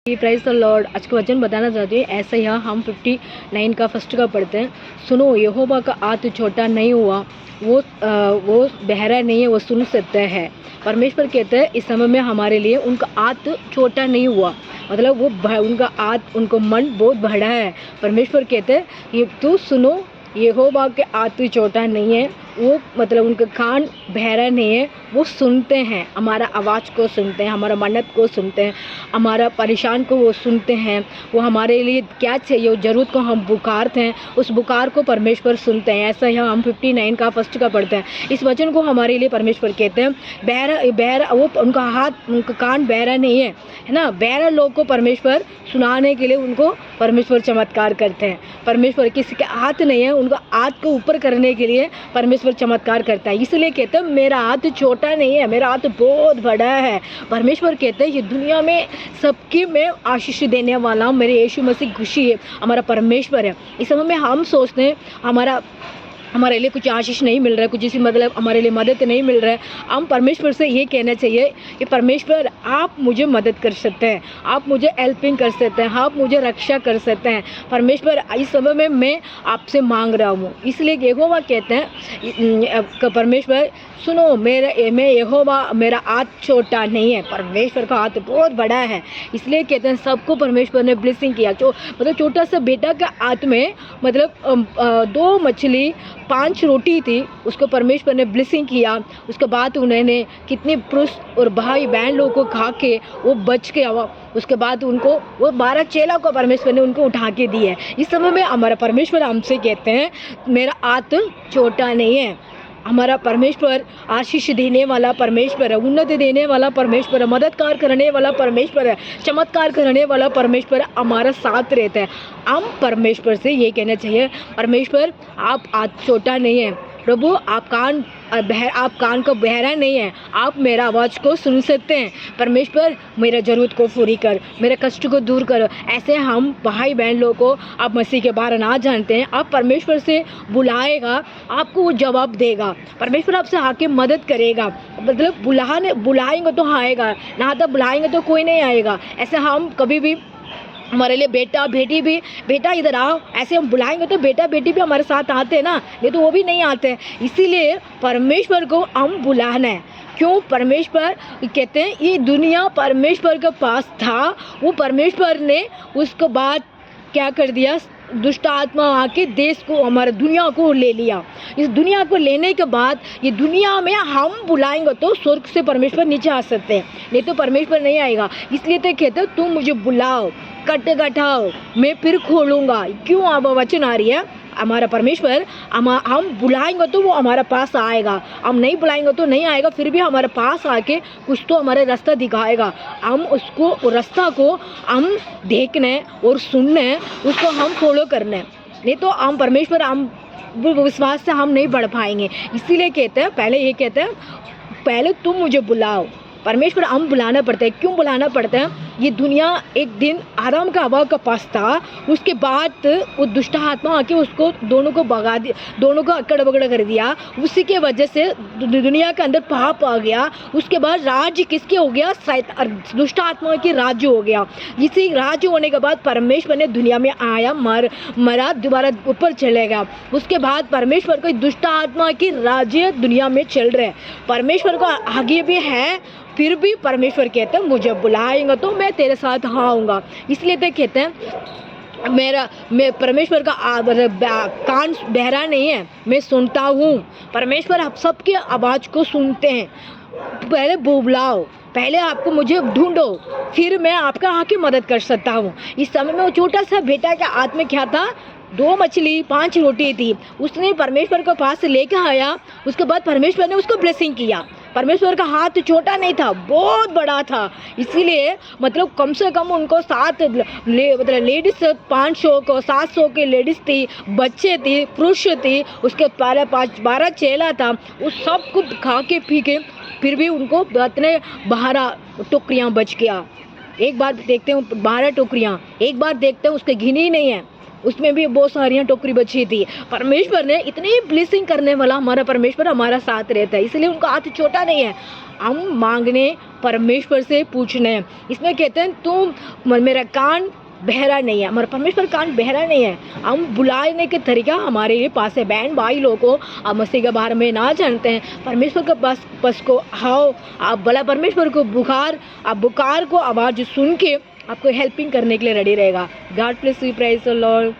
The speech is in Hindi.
Prize the Lord. आज का वचन बताना चाहते हैं। ऐसा ही हम 59 का फर्स्ट का पढ़ते हैं। सुनो, यहोवा का हाथ छोटा नहीं हुआ, वो बहरा नहीं है, वो सुन सकता है। परमेश्वर कहते हैं इस समय में हमारे लिए उनका हाथ छोटा नहीं हुआ, मतलब उनका हाथ, उनको मन बहुत बड़ा है। परमेश्वर कहते हैं ये तो सुनो, यहोवा के हाथ छोटा नहीं है, वो मतलब उनका कान बहरा नहीं है, वो सुनते हैं, हमारा आवाज़ को सुनते हैं, हमारा मन्नत को सुनते हैं, हमारा परेशान को वो सुनते हैं। वो हमारे लिए क्या चाहिए, वो ज़रूरत को हम पुकारते हैं, उस पुकार को परमेश्वर सुनते हैं। ऐसा ही हम 59 का फर्स्ट का पढ़ते हैं। इस वचन को हमारे लिए परमेश्वर कहते हैं बहरा वो उनका हाथ, उनका कान बहरा नहीं है ना। बहरा लोग को परमेश्वर सुनाने के लिए उनको परमेश्वर चमत्कार करते हैं। परमेश्वर किसी के हाथ नहीं है, उनका हाथ को ऊपर करने के लिए परमेश्वर चमत्कार करता है। इसलिए कहते हैं मेरा हाथ छोटा नहीं है, मेरा हाथ बहुत बड़ा है। परमेश्वर कहते हैं ये दुनिया में सबकी मैं आशीष देने वाला हूँ, मेरे यीशु मसीह खुशी है, हमारा परमेश्वर है। इस समय में हम सोचते हैं हमारे लिए कुछ आशीष नहीं मिल रहा है, कुछ इसी मतलब हमारे लिए मदद नहीं मिल रहा है। हम परमेश्वर से ये कहना चाहिए कि परमेश्वर आप मुझे मदद कर सकते हैं, आप मुझे हेल्पिंग कर सकते हैं, आप मुझे रक्षा कर सकते हैं। परमेश्वर इस समय में मैं आपसे मांग रहा हूँ। इसलिए यहोवा कहते हैं परमेश्वर सुनो, मैं यहोवा, मेरा हाथ छोटा नहीं है, परमेश्वर का हाथ बहुत बड़ा है। इसलिए कहते हैं सबको परमेश्वर ने ब्लेसिंग किया। मतलब छोटा सा बेटा के हाथ में मतलब 2 मछली 5 रोटी थी, उसको परमेश्वर ने ब्लेसिंग किया। उसके बाद उन्होंने कितने पुरुष और भाई बहन लोगों को खा के वो बच के आवा। उसके बाद उनको वो 12 चेला को परमेश्वर ने उनको उठा के दी है। इस समय में हमारा परमेश्वर हमसे कहते हैं मेरा हाथ छोटा नहीं है। हमारा परमेश्वर आशीष देने वाला परमेश्वर है, उन्नति देने वाला परमेश्वर है, मददगार करने वाला परमेश्वर है, चमत्कार करने वाला परमेश्वर हमारा साथ रहता है। हम परमेश्वर से ये कहना चाहिए परमेश्वर आप हाथ छोटा नहीं है, प्रभु आप कान का बहरा नहीं है, आप मेरा आवाज़ को सुन सकते हैं। परमेश्वर मेरा ज़रूरत को पूरी कर, मेरे कष्ट को दूर करो। ऐसे हम भाई बहन लोगों को आप मसीह के बारे ना जानते हैं, आप परमेश्वर से बुलाएगा, आपको वो जवाब देगा। परमेश्वर आपसे आके मदद करेगा। मतलब बुलाएंगे तो आएगा, ना तो बुलाएंगे तो कोई नहीं आएगा। ऐसे हम कभी भी हमारे लिए बेटा बेटी भी, बेटा इधर आओ, ऐसे हम बुलाएंगे तो बेटा बेटी भी हमारे साथ आते हैं ना, नहीं तो वो भी नहीं आते। इसीलिए परमेश्वर को हम बुलाना है। क्यों? परमेश्वर कहते हैं ये दुनिया परमेश्वर के पास था, वो परमेश्वर ने उसके बाद क्या कर दिया, दुष्ट आत्मा आके देश को, हमारे दुनिया को ले लिया। इस दुनिया को लेने के बाद ये दुनिया में हम बुलाएंगे तो स्वर्ग से परमेश्वर नीचे आ सकते हैं, नहीं तो परमेश्वर नहीं आएगा। इसलिए तो कहते हो तुम मुझे बुलाओ, कटगटाओ, मैं फिर खोलूँगा। क्यों? अब वचन आ रही है हमारा परमेश्वर, हम बुलाएंगे तो वो हमारे पास आएगा, हम नहीं बुलाएंगे तो नहीं आएगा। फिर भी हमारे पास आके कुछ तो हमारे रास्ता दिखाएगा। हम उसको रास्ता को हम देखने और सुनने, उसको हम फॉलो करने, नहीं तो हम परमेश्वर हम विश्वास से हम नहीं बढ़ पाएंगे। इसीलिए कहते हैं पहले तुम मुझे बुलाओ। परमेश्वर हम बुलाना पड़ता है। क्यों बुलाना पड़ता है? ये दुनिया एक दिन आराम का हवा का पास था, उसके बाद वो दुष्ट आत्मा आके उसको दोनों को भगा दिया, दोनों को अकड़ बगड़ कर दिया। उसी के वजह से दुनिया के अंदर पाप आ गया। उसके बाद राज्य किसके हो गया? दुष्ट आत्मा के राज्य हो गया। इसी राज्य होने के बाद परमेश्वर ने दुनिया में आया, मरा, दोबारा ऊपर चलेगा। उसके बाद परमेश्वर को दुष्ट आत्मा की राज्य दुनिया में चल रहे हैं। परमेश्वर को आगे भी है, फिर भी परमेश्वर कहते हैं मुझे बुलाएंगे तो मैं तेरे साथ आऊँगा। इसलिए तो कहते हैं मैं परमेश्वर का कान बहरा नहीं है, मैं सुनता हूँ। परमेश्वर आप सबके आवाज़ को सुनते हैं। पहले बुलाओ, पहले आपको मुझे ढूंढो, फिर मैं आपका आके मदद कर सकता हूँ। इस समय में वो छोटा सा बेटा के हाथ में क्या था? 2 मछली 5 रोटी थी। उसने परमेश्वर के पास लेकर आया। उसके बाद परमेश्वर ने उसको ब्लेसिंग किया। परमेश्वर का हाथ छोटा नहीं था, बहुत बड़ा था। इसीलिए मतलब कम से कम उनको 7 लेडीज 500 को 700 के लेडीज थी, बच्चे थे, पुरुष थे, उसके 12 चेला था। उस सब को खा के पी के फिर भी उनको इतने 12 टोकरियाँ बच गया। एक बार देखते हैं 12 टोकरियाँ, एक बार देखते हैं उसके गिनी नहीं है। उसमें भी बहुत सारियाँ टोकरी बची थी। परमेश्वर ने इतनी ब्लेसिंग करने वाला हमारा परमेश्वर हमारा साथ रहता है, इसलिए उनका हाथ छोटा नहीं है। हम मांगने परमेश्वर से पूछने। इसमें कहते हैं तुम मेरा कान बहरा नहीं है, हमारा परमेश्वर कान बहरा नहीं है। हम बुलाने के तरीका हमारे लिए पास है। बहन भाई लोगों को आप मसीह के बारे में ना जानते हैं, परमेश्वर के पास को आओ, आप भला परमेश्वर को बुखार को आवाज़ सुन के आपको हेल्पिंग करने के लिए रेडी रहेगा। God bless you, praise the Lord.